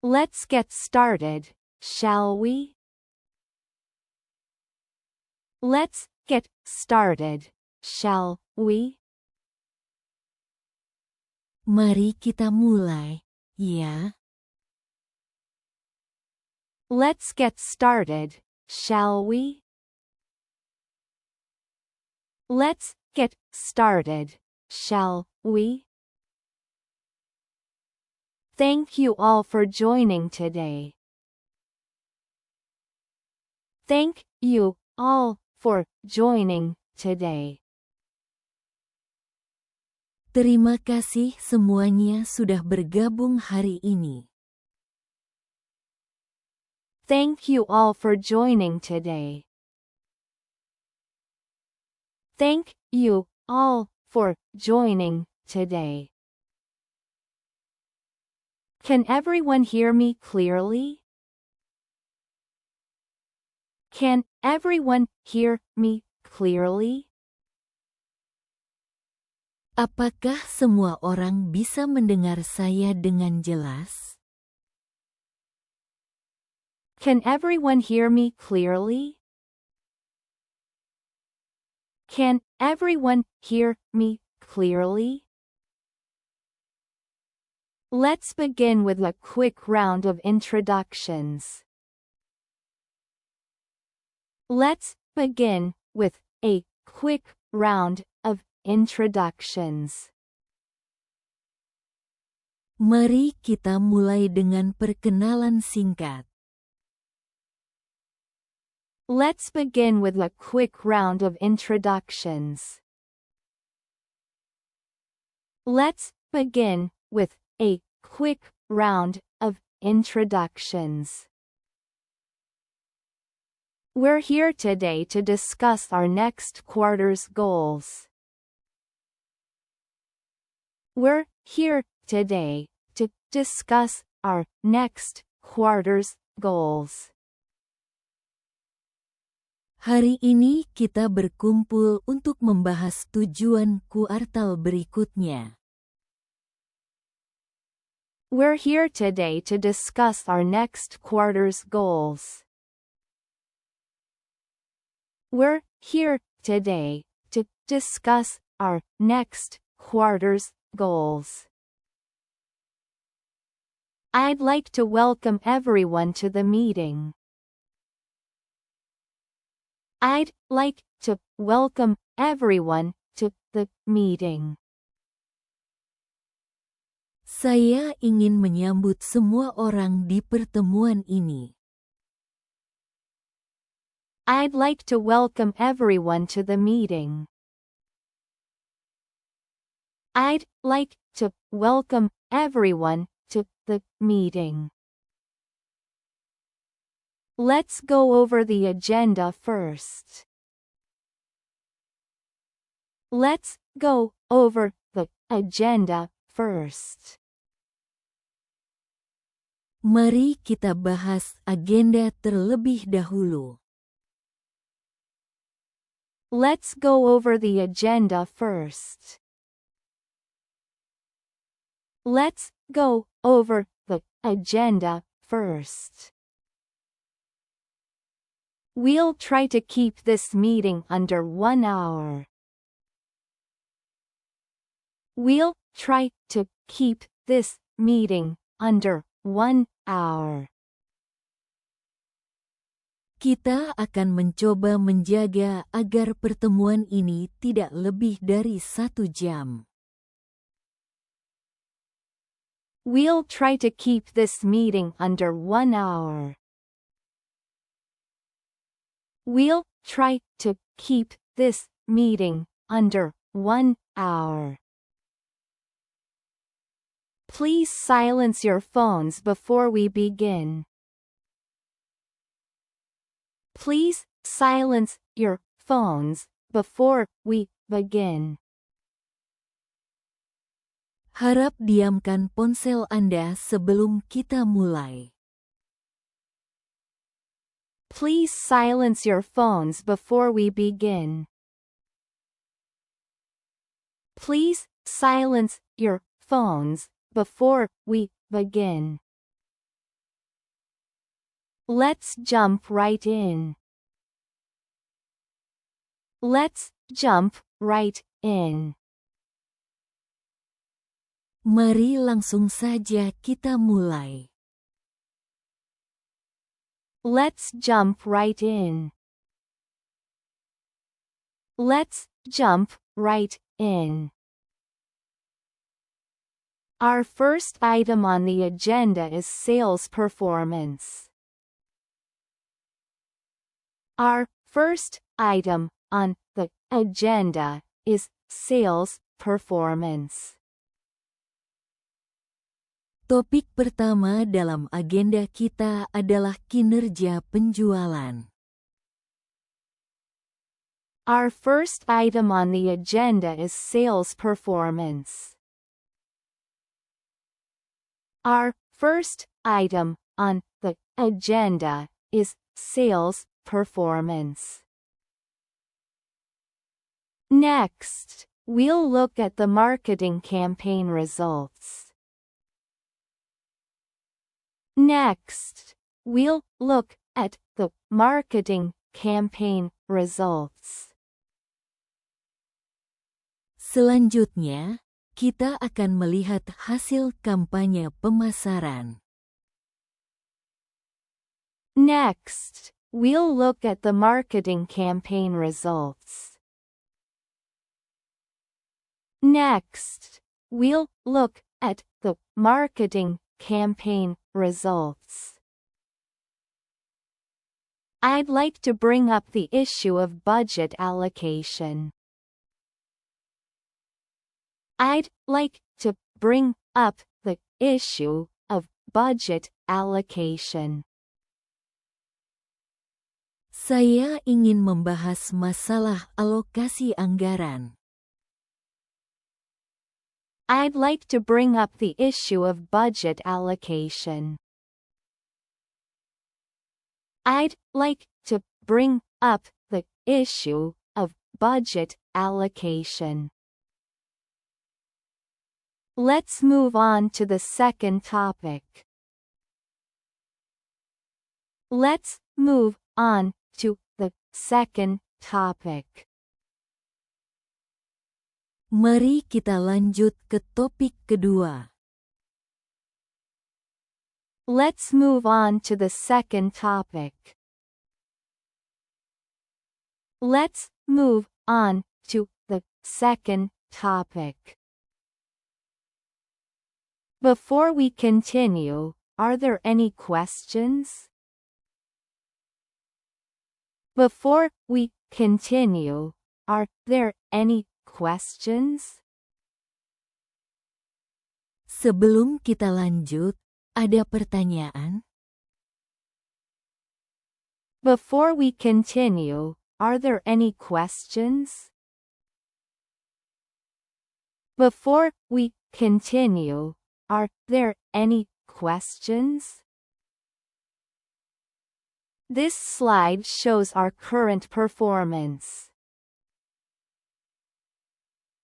Let's get started, shall we? Let's get started, shall we? Mari kita mulai, ya. Let's get started, shall we? Let's get started, shall we? Thank you all for joining today. Thank you all for joining today. Terima kasih semuanya sudah bergabung hari ini. Thank you all for joining today. Thank you all for joining today. Can everyone hear me clearly? Can everyone hear me clearly? Apakah semua orang bisa mendengar saya dengan jelas? Can everyone hear me clearly? Can everyone hear me clearly? Let's begin with a quick round of introductions. Let's begin with a quick round of introductions. Mari kita mulai dengan perkenalan singkat. Let's begin with a quick round of introductions. Let's begin with a quick round of introductions. We're here today to discuss our next quarter's goals. We're here today to discuss our next quarter's goals. Hari ini kita berkumpul untuk membahas tujuan kuartal berikutnya. We're here today to discuss our next quarter's goals. We're here today to discuss our next quarter's goals. I'd like to welcome everyone to the meeting. I'd like to welcome everyone to the meeting. Saya ingin menyambut semua orang di pertemuan ini. I'd like to welcome everyone to the meeting. I'd like to welcome everyone to the meeting. Let's go over the agenda first. Let's go over the agenda first. Mari kita bahas agenda terlebih dahulu. Let's go over the agenda first. Let's go over the agenda first. We'll try to keep this meeting under 1 hour. We'll try to keep this meeting under 1 hour. Kita akan mencoba menjaga agar pertemuan ini tidak lebih dari 1 jam. We'll try to keep this meeting under 1 hour. We'll try to keep this meeting under 1 hour. Please silence your phones before we begin. Please silence your phones before we begin. Harap diamkan ponsel Anda sebelum kita mulai. Please silence your phones before we begin. Please silence your phones before we begin. Let's jump right in. Let's jump right in. Mari langsung saja kita mulai. Let's jump right in. Let's jump right in. Our first item on the agenda is sales performance. Our first item on the agenda is sales performance. Topik pertama dalam agenda kita adalah kinerja penjualan. Our first item on the agenda is sales performance. Our first item on the agenda is sales performance. Next, we'll look at the marketing campaign results. Next, we'll look at the marketing campaign results. Selanjutnya, kita akan melihat hasil kampanye pemasaran. Next, we'll look at the marketing campaign results. Next, we'll look at the marketing campaign results. I'd like to bring up the issue of budget allocation. I'd like to bring up the issue of budget allocation. Saya ingin membahas masalah alokasi anggaran. I'd like to bring up the issue of budget allocation. I'd like to bring up the issue of budget allocation. Let's move on to the second topic. Let's move on to the second topic. Mari kita lanjut ke topik kedua. Let's move on to the second topic. Let's move on to the second topic. Before we continue, are there any questions? Before we continue, are there any questions? Sebelum kita lanjut, ada pertanyaan? Before we continue, are there any questions? Before we continue, are there any questions? This slide shows our current performance.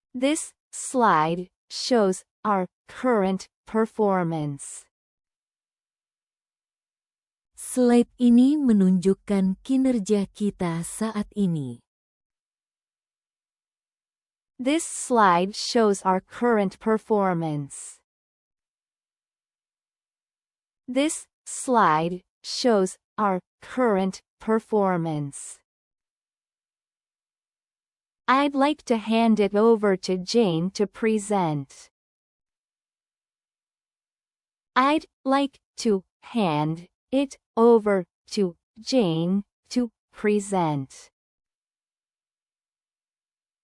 This slide shows our current performance. Slide ini menunjukkan kinerja kita saat ini. This slide shows our current performance. This slide shows our current performance. I'd like to hand it over to Jane to present. I'd like to hand it over to Jane to present.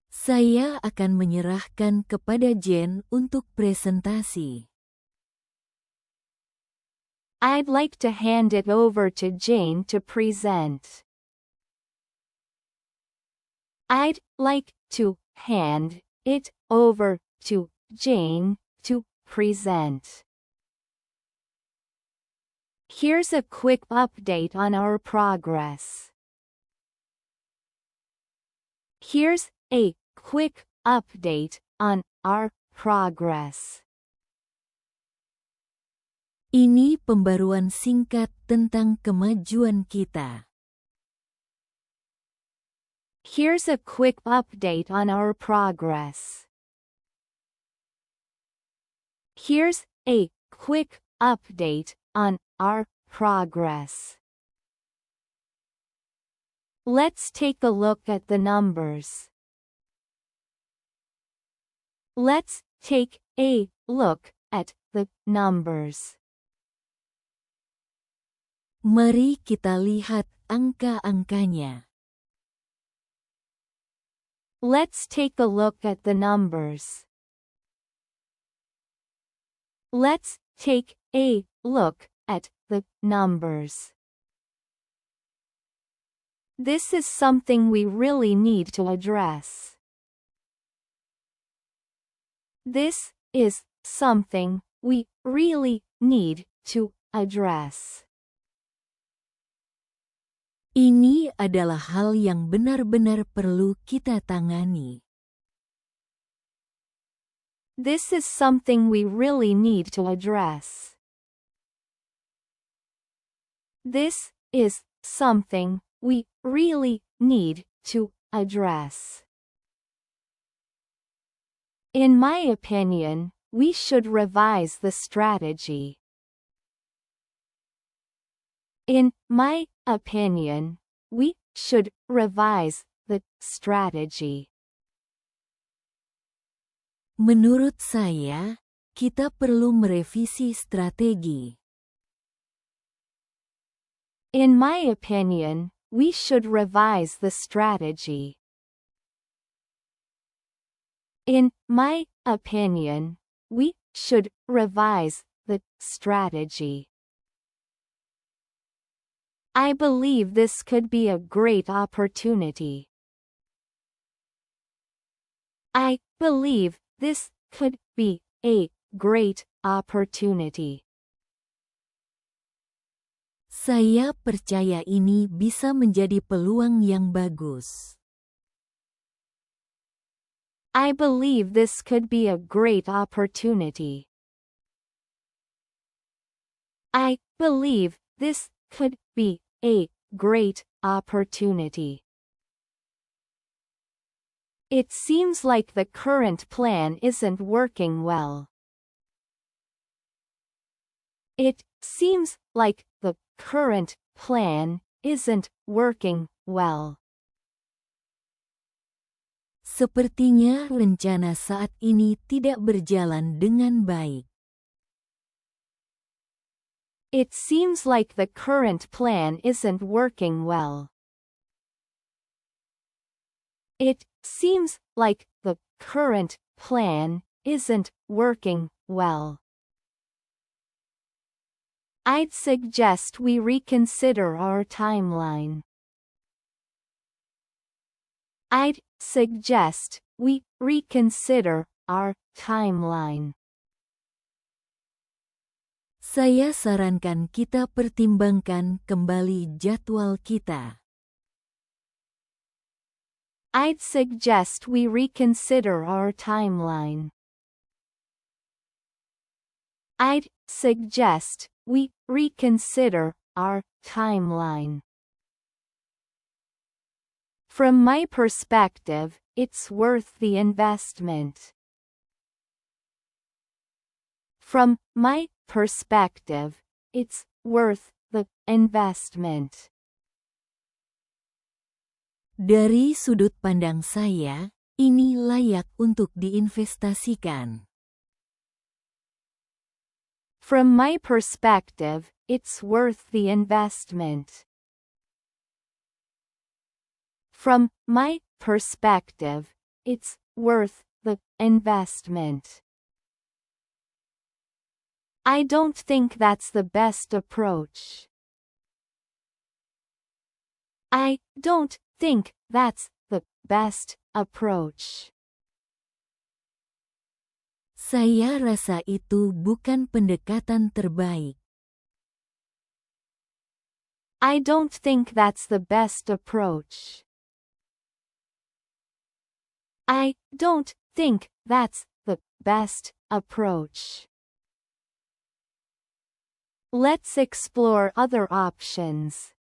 Saya akan menyerahkan kepada Jane untuk presentasi. I'd like to hand it over to Jane to present. I'd like to hand it over to Jane to present. Here's a quick update on our progress. Here's a quick update on our progress. Ini pembaruan singkat tentang kemajuan kita. Here's a quick update on our progress. Here's a quick update on our progress. Let's take a look at the numbers. Let's take a look at the numbers. Mari kita lihat angka-angkanya. Let's take a look at the numbers. Let's take a look at the numbers. This is something we really need to address. This is something we really need to address. Ini adalah hal yang benar-benar perlu kita tangani. This is something we really need to address. This is something we really need to address. In my opinion, we should revise the strategy. In my opinion, we should revise the strategy. Menurut saya, kita perlu merevisi strategi. In my opinion, we should revise the strategy. In my opinion, we should revise the strategy. I believe this could be a great opportunity. I believe this could be a great opportunity. Saya percaya ini bisa menjadi peluang yang bagus. I believe this could be a great opportunity. I believe this could be a great opportunity. It seems like the current plan isn't working well. It seems like the current plan isn't working well. Sepertinya rencana saat ini tidak berjalan dengan baik. It seems like the current plan isn't working well. It seems like the current plan isn't working well. I'd suggest we reconsider our timeline. I'd suggest we reconsider our timeline. Saya sarankan kita pertimbangkan kembali jadwal kita. I'd suggest we reconsider our timeline. I'd suggest we reconsider our timeline. From my perspective, it's worth the investment. From my perspective, it's worth the investment. Dari sudut pandang saya, ini layak untuk diinvestasikan. From my perspective, it's worth the investment. From my perspective, it's worth the investment. I don't think that's the best approach. I don't think that's the best approach. Saya rasa itu bukan pendekatan terbaik. I don't think that's the best approach. I don't think that's the best approach. Let's explore other options.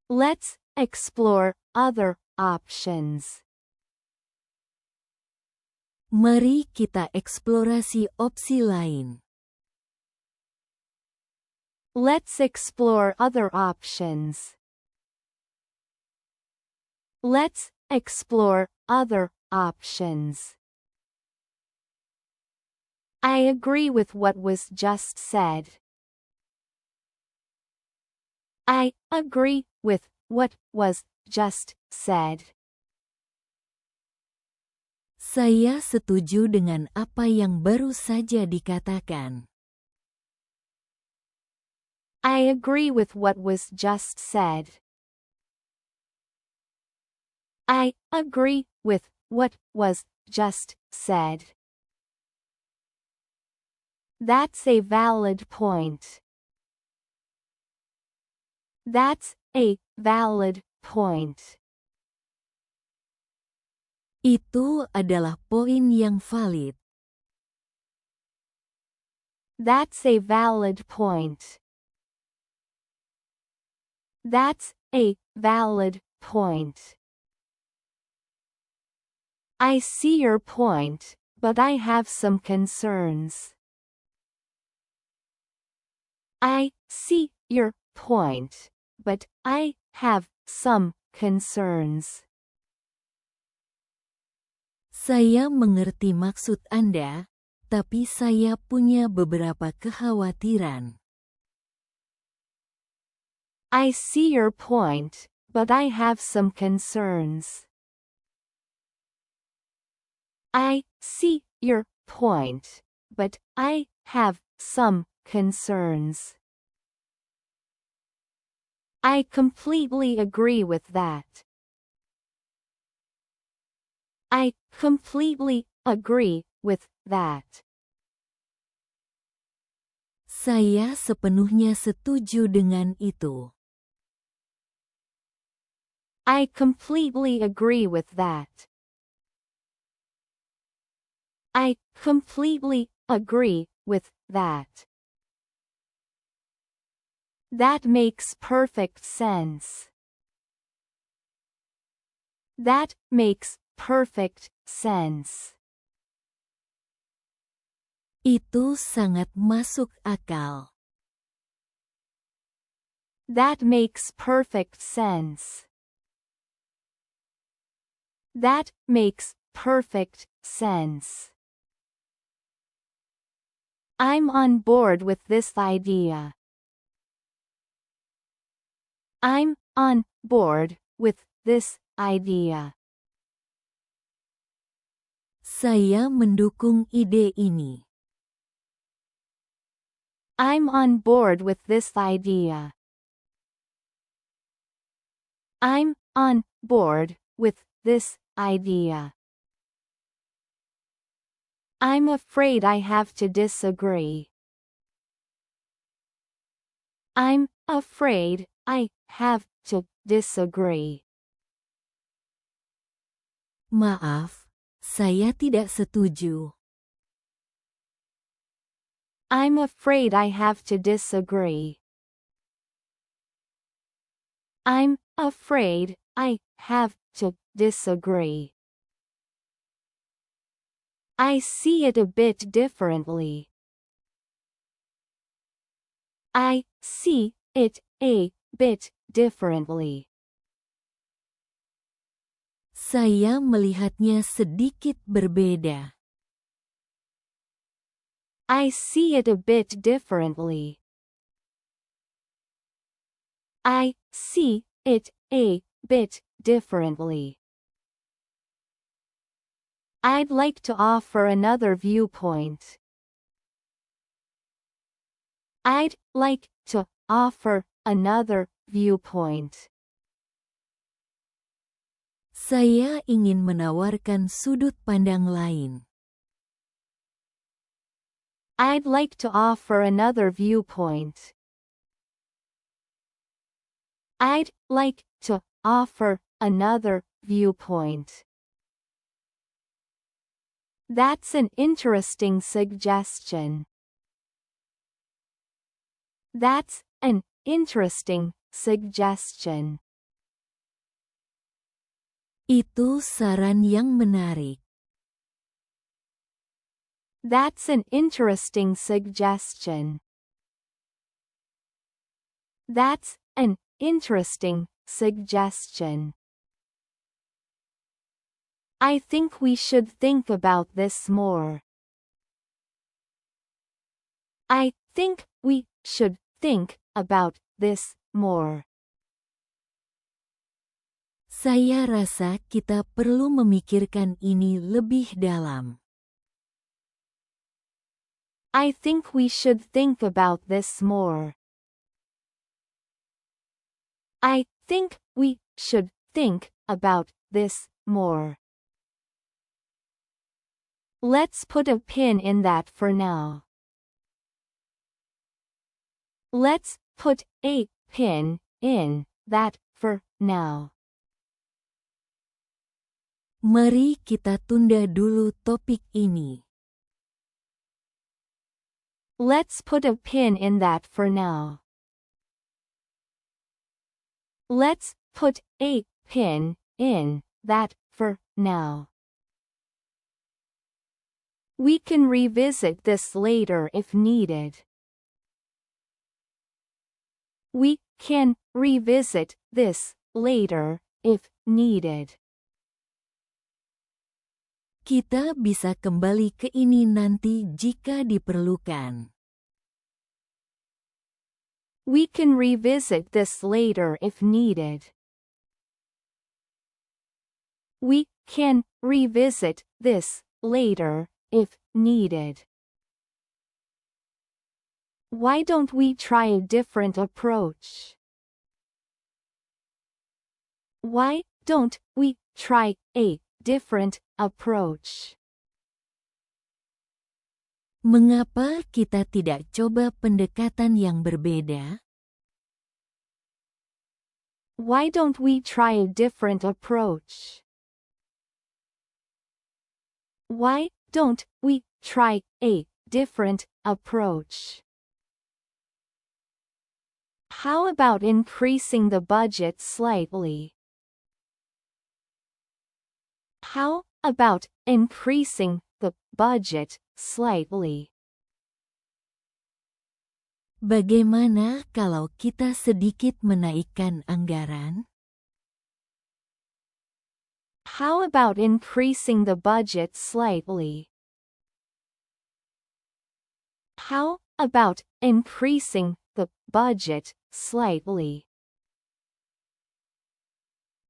Let's explore other options. Mari kita eksplorasi opsi lain. Let's explore other options. Let's explore other options. I agree with what was just said. I agree with what was just said. Saya setuju dengan apa yang baru saja dikatakan. I agree with what was just said. I agree with what was just said. That's a valid point. That's a valid point. Itu adalah poin yang valid. That's a valid point. That's a valid point. I see your point, but I have some concerns. I see your point, but I have some concerns. Saya mengerti maksud Anda, tapi saya punya beberapa kekhawatiran. I see your point, but I have some concerns. I see your point, but I have some concerns. I completely agree with that. I completely agree with that. Saya sepenuhnya setuju dengan itu. I completely agree with that. I completely agree with that. That makes perfect sense. That makes perfect sense. Itu sangat masuk akal. That makes perfect sense. That makes perfect sense. I'm on board with this idea. I'm on board with this idea. Saya mendukung ide ini. I'm on board with this idea. I'm on board with this idea. I'm afraid I have to disagree. I'm afraid I have to disagree. Maaf, saya tidak setuju. I'm afraid I have to disagree. I'm afraid I have to disagree. I see it a bit differently. I see it a bit differently. Saya melihatnya sedikit berbeda. I see it a bit differently. I see it a bit differently. I'd like to offer another viewpoint. I'd like to offer another viewpoint. Saya ingin menawarkan sudut pandang lain. I'd like to offer another viewpoint. I'd like to offer another viewpoint. That's an interesting suggestion. That's an interesting suggestion. Itu saran yang menarik. That's an interesting suggestion. That's an interesting suggestion. I think we should think about this more. I think we should think about this more. Saya rasa kita perlu memikirkan ini lebih dalam. I think we should think about this more. I think we should think about this more. Let's put a pin in that for now. Let's put a pin in that for now. Mari kita tunda dulu topik ini. Let's put a pin in that for now. Let's put a pin in that for now. We can revisit this later if needed. We can revisit this later if needed. Kita bisa kembali ke ini nanti jika diperlukan. We can revisit this later if needed. We can revisit this later if needed. Why don't we try a different approach? Why don't we try a different approach? Mengapa kita tidak coba pendekatan yang berbeda? Why don't we try a different approach? Why don't we try a different approach? How about increasing the budget slightly? How about increasing the budget slightly? Bagaimana kalau kita sedikit menaikkan anggaran? How about increasing the budget slightly? How about increasing the budget slightly?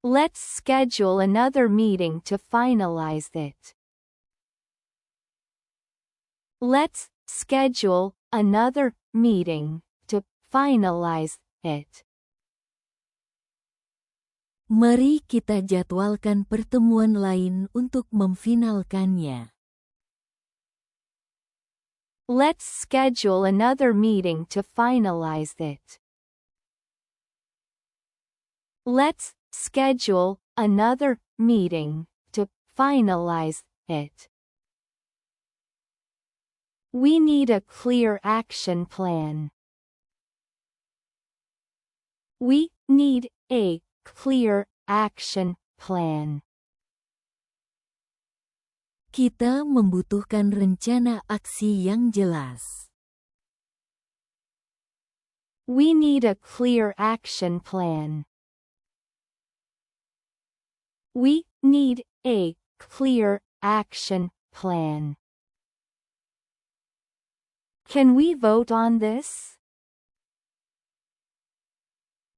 Let's schedule another meeting to finalize it. Let's schedule another meeting to finalize it. Mari kita jadwalkan pertemuan lain untuk memfinalkannya. Let's schedule another meeting to finalize it. Let's schedule another meeting to finalize it. We need a clear action plan. We need a clear action plan. Kita membutuhkan rencana aksi yang jelas. We need a clear action plan. We need a clear action plan. Can we vote on this?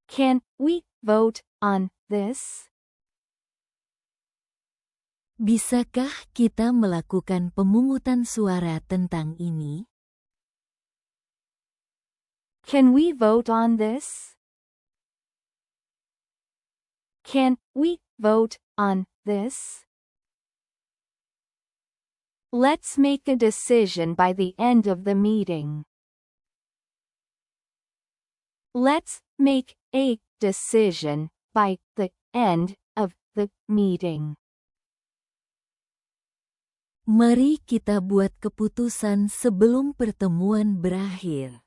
Can we vote on this? Bisakah kita melakukan pemungutan suara tentang ini? Can we vote on this? Can we vote on this? Let's make a decision by the end of the meeting. Let's make a decision by the end of the meeting. Mari kita buat keputusan sebelum pertemuan berakhir.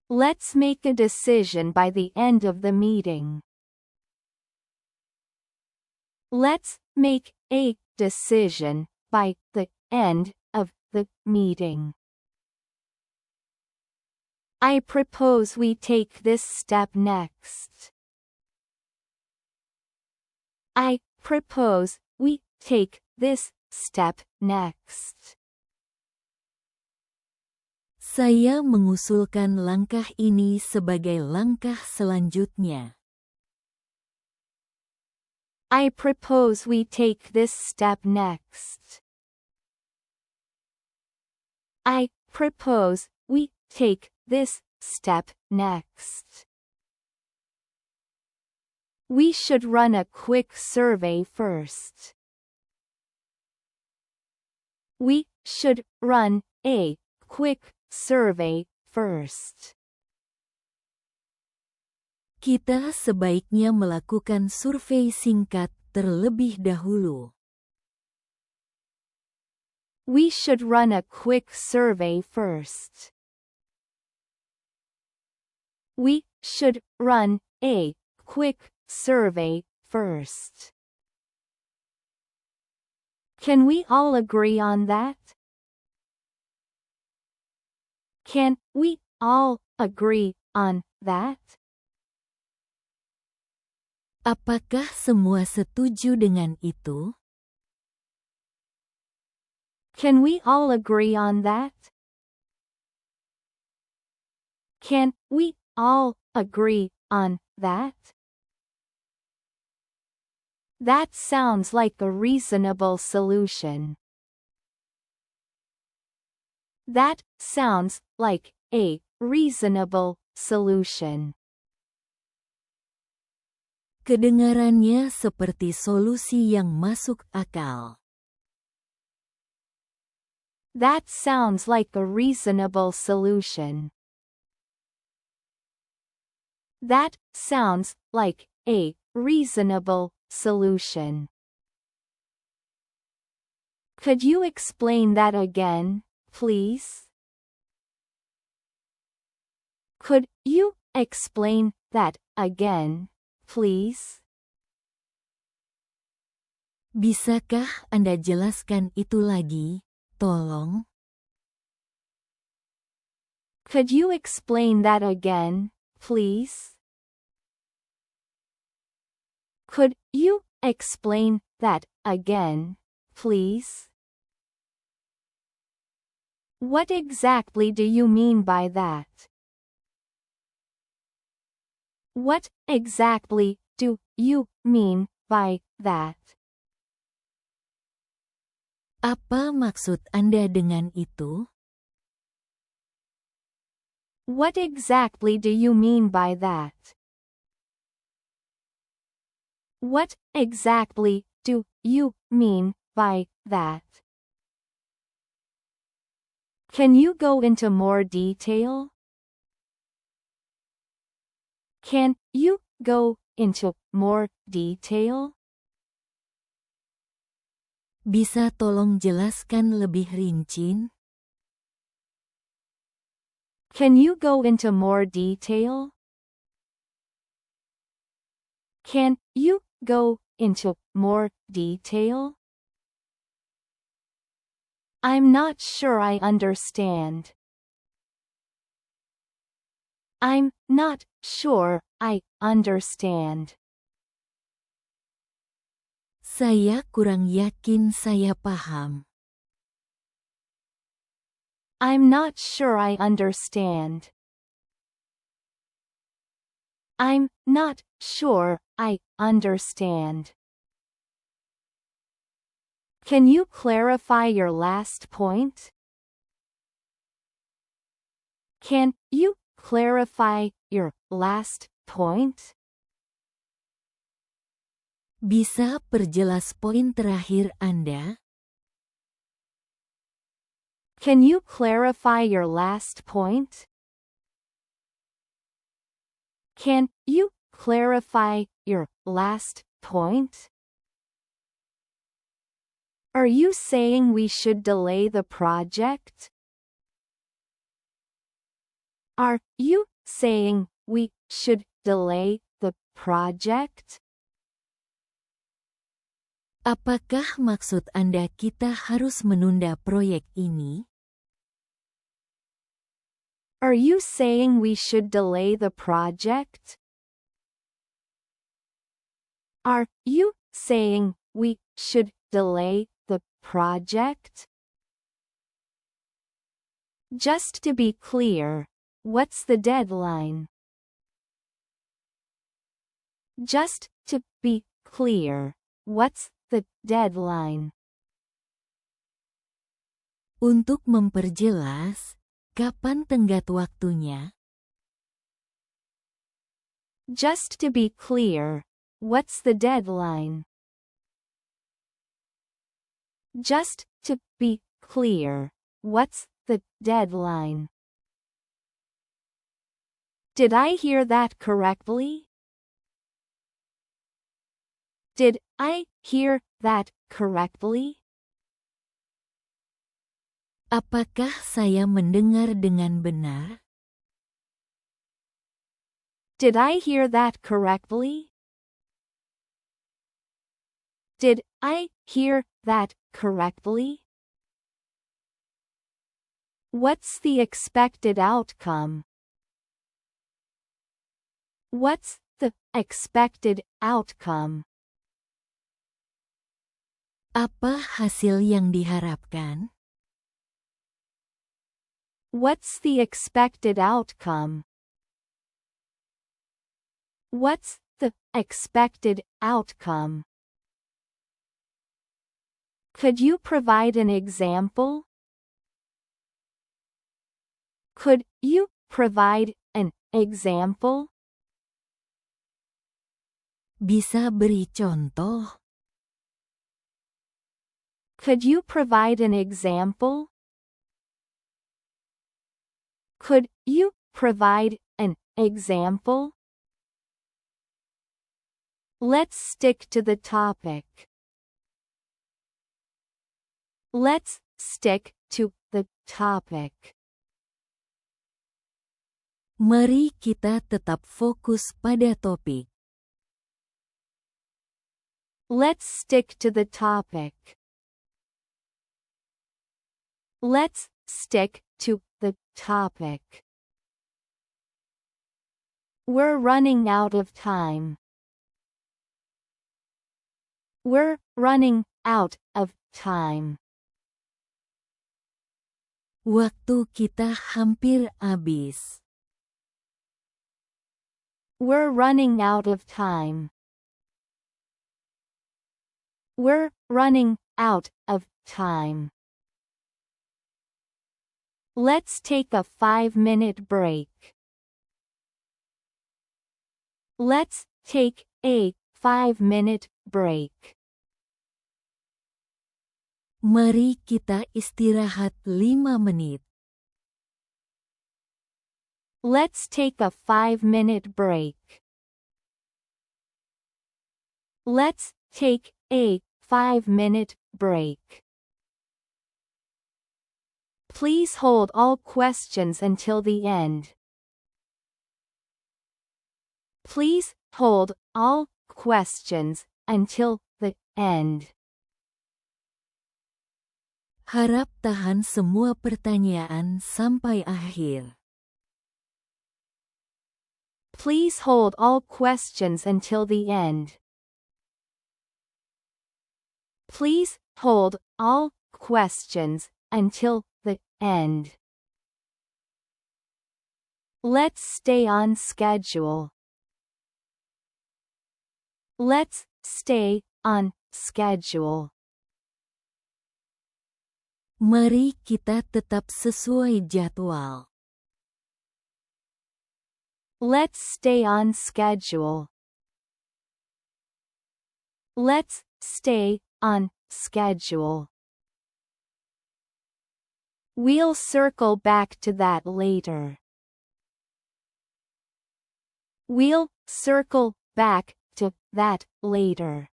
Let's make a decision by the end of the meeting. Let's make a decision by the end of the meeting. I propose we take this step next. I propose we take this step next. Saya mengusulkan langkah ini sebagai langkah selanjutnya. I propose we take this step next. I propose we take this step next. We should run a quick survey first. We should run a quick survey first. Kita sebaiknya melakukan survei singkat terlebih dahulu. We should run a quick survey first. We should run a quick survey first. Can we all agree on that? Can we all agree on that? Apakah semua setuju dengan itu? Can we all agree on that? Can we all agree on that? That sounds like a reasonable solution. That sounds like a reasonable solution. Kedengarannya seperti solusi yang masuk akal. That sounds like a reasonable solution. That sounds like a reasonable solution. Could you explain that again, please? Could you explain that again, please? Bisakah Anda jelaskan itu lagi, tolong? Could you explain that again, please? Could you explain that again, please? What exactly do you mean by that? What exactly do you mean by that? Apa maksud Anda dengan itu? What exactly do you mean by that? What exactly do you mean by that? Can you go into more detail? Can you go into more detail? Bisa tolong jelaskan lebih rinci? Can you go into more detail? Can you go into more detail? I'm not sure I understand. I'm not sure I understand. Saya kurang yakin saya paham. I'm not sure I understand. I'm not sure I understand. Can you clarify your last point? Can you clarify your last point? Bisa perjelas poin terakhir Anda? Can you clarify your last point? Can you clarify your last point? Are you saying we should delay the project? Are you saying we should delay the project? Apakah maksud Anda kita harus menunda proyek ini? Are you saying we should delay the project? Are you saying we should delay the project? Just to be clear, what's the deadline? Just to be clear, what's the deadline? Untuk memperjelas, kapan tenggat waktunya? Just to be clear, what's the deadline? Just to be clear, what's the deadline? Did I hear that correctly? Did I hear that correctly? Apakah saya mendengar dengan benar? Did I hear that correctly? Did I hear that correctly? What's the expected outcome? What's the expected outcome? Apa hasil yang diharapkan? What's the expected outcome? What's the expected outcome? Could you provide an example? Could you provide an example? Bisa beri contoh? Could you provide an example? Could you provide an example? Let's stick to the topic. Let's stick to the topic. Mari kita tetap fokus pada topik. Let's stick to the topic. Let's stick to the topic. We're running out of time. We're running out of time. Waktu kita hampir habis. We're running out of time. We're running out of time. Let's take a 5-minute break. Let's take a 5-minute break. Mari kita istirahat 5 menit. Let's take a 5-minute break. Let's take a 5-minute break. Please hold all questions until the end. Please hold all questions until the end. Harap tahan semua pertanyaan sampai akhir. Please hold all questions until the end. Please hold all questions until the end. Let's stay on schedule. Let's stay on schedule. Mari kita tetap sesuai jadwal. Let's stay on schedule. Let's stay on schedule. We'll circle back to that later. We'll circle back to that later.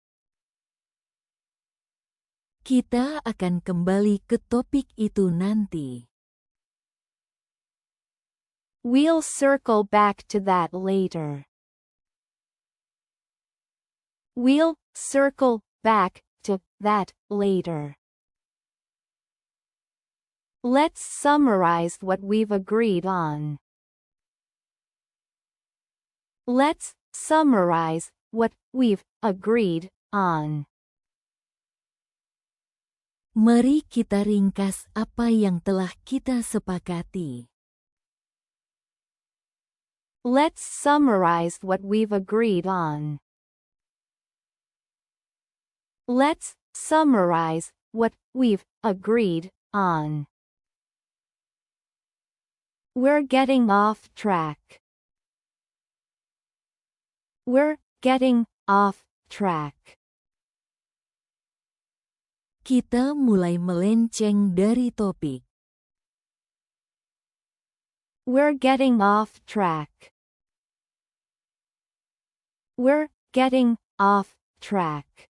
Kita akan kembali ke topik itu nanti. We'll circle back to that later. We'll circle back to that later. Let's summarize what we've agreed on. Let's summarize what we've agreed on. Mari kita ringkas apa yang telah kita sepakati. Let's summarize what we've agreed on. Let's summarize what we've agreed on. We're getting off track. We're getting off track. Kita mulai melenceng dari topik. We're getting off track. We're getting off track.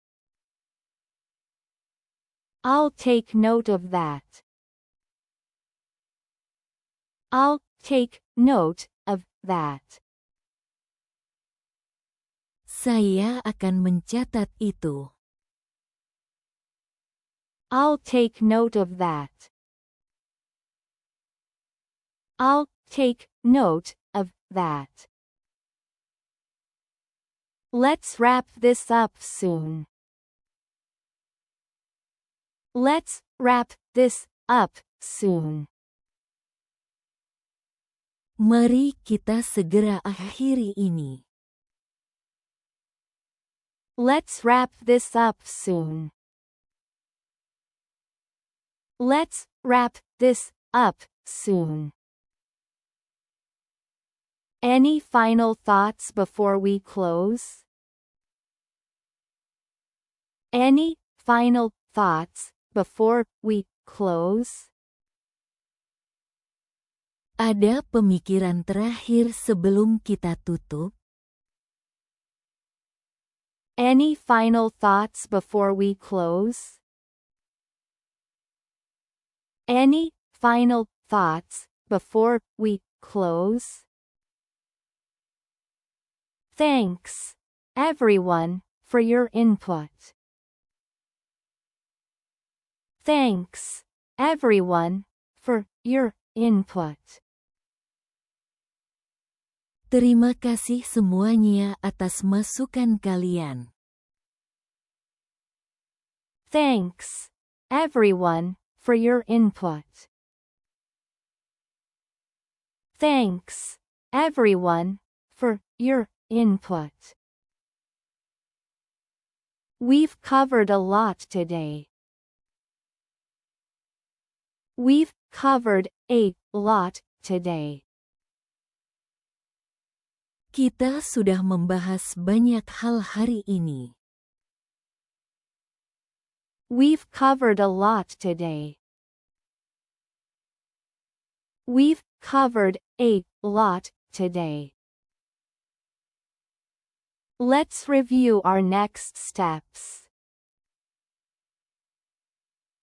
I'll take note of that. I'll take note of that. Saya akan mencatat itu. I'll take note of that. I'll take note of that. Let's wrap this up soon. Let's wrap this up soon. Mari kita segera akhiri ini. Let's wrap this up soon. Let's wrap this up soon. Any final thoughts before we close? Any final thoughts before we close? Ada pemikiran terakhir sebelum kita tutup? Any final thoughts before we close? Any final thoughts before we close? Thanks, everyone, for your input. Thanks, everyone, for your input. Terima kasih semuanya atas masukan kalian. Thanks, everyone, for your input. Thanks, everyone, for your input. We've covered a lot today. We've covered a lot today. Kita sudah membahas banyak hal hari ini. We've covered a lot today. We've covered a lot today. Let's review our next steps.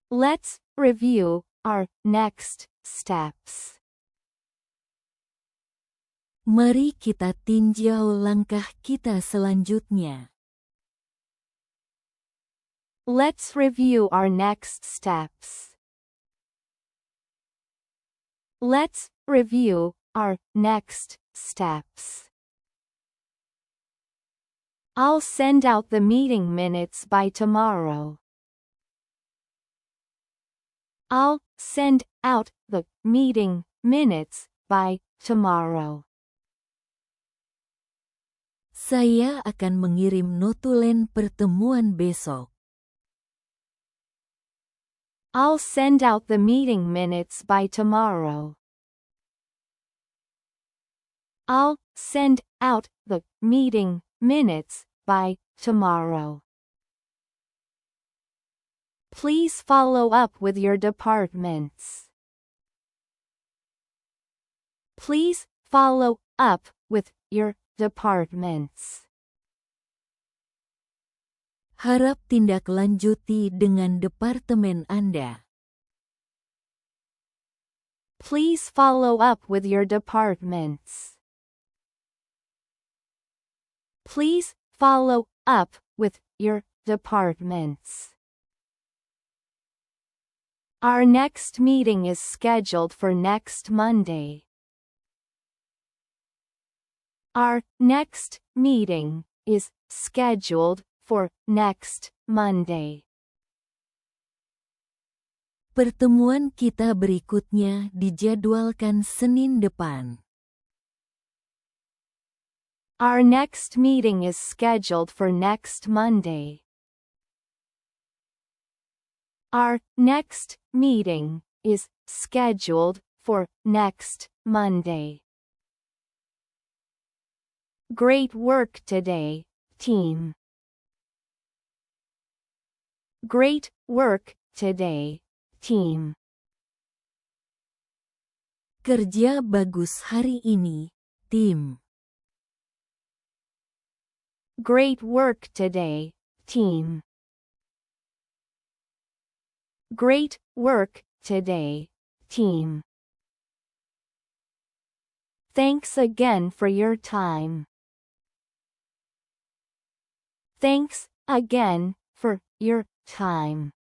Let's review our next steps. Mari kita tinjau langkah kita selanjutnya. Let's review our next steps. Let's review our next steps. I'll send out the meeting minutes by tomorrow. I'll send out the meeting minutes by tomorrow. Saya akan mengirim notulen pertemuan besok. I'll send out the meeting minutes by tomorrow. I'll send out the meeting minutes by tomorrow. Please follow up with your departments. Please follow up with your departments. Harap tindak lanjuti dengan departemen Anda. Please follow up with your departments. Please follow up with your departments. Our next meeting is scheduled for next Monday. Our next meeting is scheduled for next Monday. Pertemuan kita berikutnya dijadwalkan Senin depan. Our next meeting is scheduled for next Monday. Our next meeting is scheduled for next Monday. Great work today, team. Great work today, team. Kerja bagus hari ini, tim. Great work today, team. Great work today, team. Thanks again for your time. Thanks again for your time.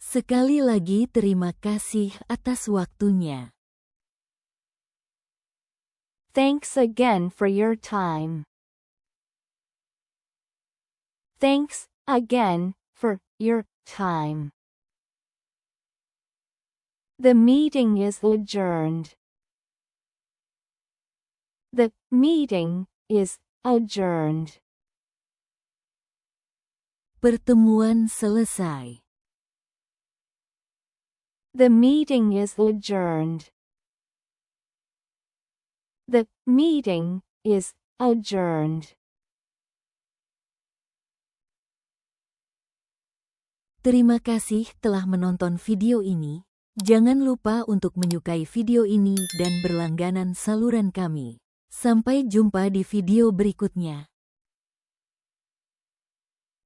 Sekali lagi terima kasih atas waktunya. Thanks again for your time. Thanks again for your time. The meeting is adjourned. The meeting is adjourned. Pertemuan selesai. The meeting is adjourned. The meeting is adjourned. Terima kasih telah menonton video ini. Jangan lupa untuk menyukai video ini dan berlangganan saluran kami. Sampai jumpa di video berikutnya.